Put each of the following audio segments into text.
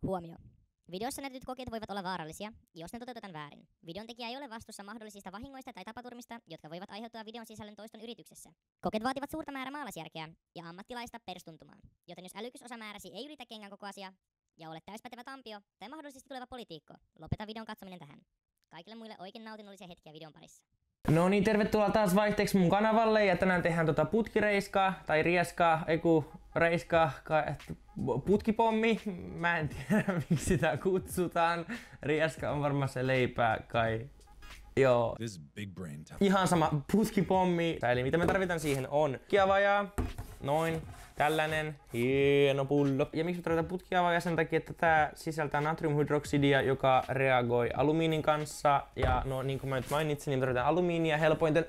Huomio. Videossa näytetyt kokeet voivat olla vaarallisia, jos ne toteutetaan väärin. Videon tekijä ei ole vastuussa mahdollisista vahingoista tai tapaturmista, jotka voivat aiheuttaa videon sisällön toiston yrityksessä. Kokeet vaativat suurta määrää maalaisjärkeä ja ammattilaista perustuntumaa. Joten jos älykysosamääräsi ei ylitä kengän kokoasia ja olet täyspätevä tampio tai mahdollisesti tuleva poliitikko, lopeta videon katsominen tähän. Kaikille muille oikein nautinnollisia hetkiä videon parissa. No niin, tervetuloa taas vaihteeksi mun kanavalle ja tänään tehdään putkireiskaa tai rieskaa, reiskaa, putkipommi. Mä en tiedä miksi sitä kutsutaan. Rieska on varmaan se leipää kai. Joo. Ihan sama, putkipommi. Eli mitä me tarvitaan siihen on putkiavajaa, noin, tällainen hieno pullo. Ja miksi me tarvitaan putkiavajaa? Sen takia, että tää sisältää natriumhydroksidia, joka reagoi alumiinin kanssa. Ja no niin kuin mä nyt mainitsin, niin me tarvitaan alumiinia helpoiten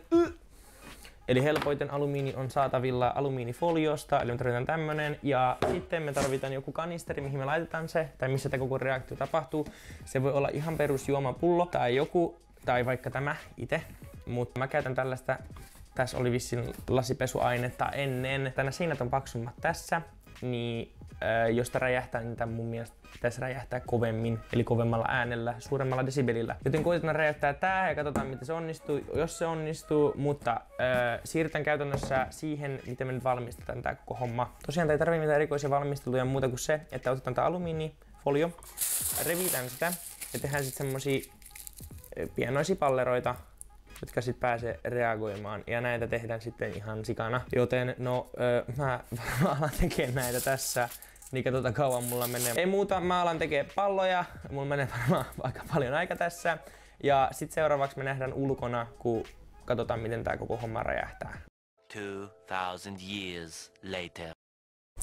alumiini on saatavilla alumiinifoliosta, eli me tarvitaan tämmönen. Ja sitten me tarvitaan joku kanisteri, mihin me laitetaan se, tai missä tämä koko reaktio tapahtuu. Se voi olla ihan perus juomapullo tai joku, tai vaikka tämä itse. Mutta mä käytän tällaista, tässä oli vissiin lasipesuainetta ennen. Tänä seinät on paksummat tässä, niin jos tää räjähtää, niin tää mun mielestä pitäisi räjähtää kovemmin, eli kovemmalla äänellä, suuremmalla desibelillä. Joten koitetaan räjäyttää tää ja katsotaan miten se onnistuu, jos se onnistuu, mutta siirrytään käytännössä siihen, miten me nyt valmistetaan tää koko homma. Tosiaan tää ei tarvitse mitään erikoisia valmisteluja muuta kuin se, että otetaan tää alumiinifolio, revitään sitä ja tehdään sitten semmosia pienoisia palleroita, jotka sitten pääsee reagoimaan, ja näitä tehdään sitten ihan sikana. Joten no, mä varmaan alan tekemään näitä tässä, niin katsotaan kauan mulla menee. Ei muuta, mä alan tekemään palloja, mulla menee varmaan aika paljon aika tässä. Ja sitten seuraavaksi me nähdään ulkona, kun katsotaan miten tää koko homma räjähtää. 2000 years later.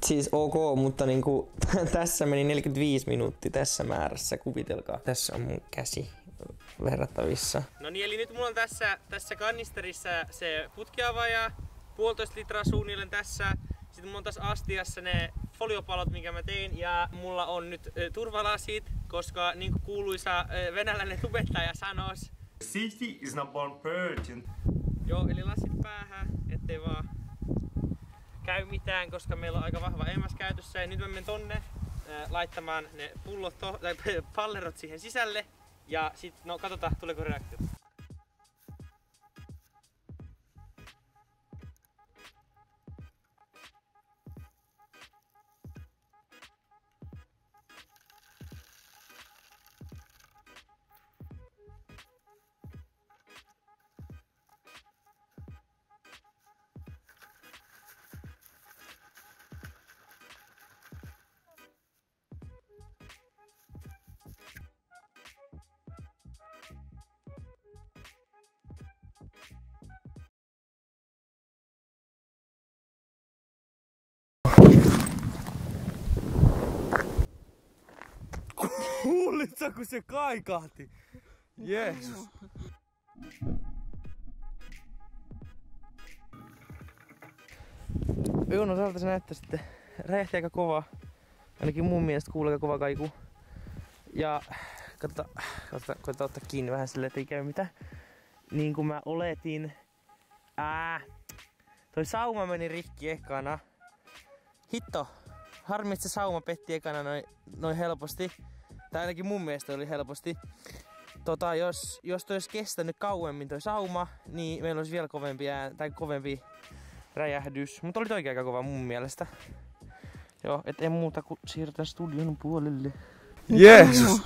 Siis ok, mutta niinku tässä meni 45 minuuttia tässä määrässä, kuvitelkaa. Tässä on mun käsi verrattavissa. No niin, eli nyt mulla on tässä kanisterissa se putkiavaja, 1,5 litraa suunnilleen tässä. Sitten mulla on tässä astiassa ne foliopalot, minkä mä tein, ja mulla on nyt turvalasit, koska niin kuin kuuluisa venäläinen tubettaja sanois. Safety is number one priority. Joo, eli lasit päähän, ettei vaan käy mitään, koska meillä on aika vahva EMS käytössä. Ja nyt mä menen tonne laittamaan ne pallerot siihen sisälle. Ja sit, no katsotaan, tuleeko reaktio. Kuulitko, kun se kaikahti? Jeesus. Joo, no tältä se näyttää sitten. Räjähti aika kovaa. Ainakin mun mielestä kuulee aika kova kaiku. Ja koitetaan ottaa kiinni vähän silleen, ettei käy mitään. Niin kuin mä oletin. Toi sauma meni rikki ekana. Hitto. Harmi, että se sauma petti ekana noin helposti. Tai ainakin mun mielestä oli helposti. Jos toi olisi kestänyt kauemmin toi sauma, niin meillä olisi vielä kovempi räjähdys. Mutta oli toikin aika kova mun mielestä. Joo, et ei muuta kuin siirrytään studion puolelle. Jeesus!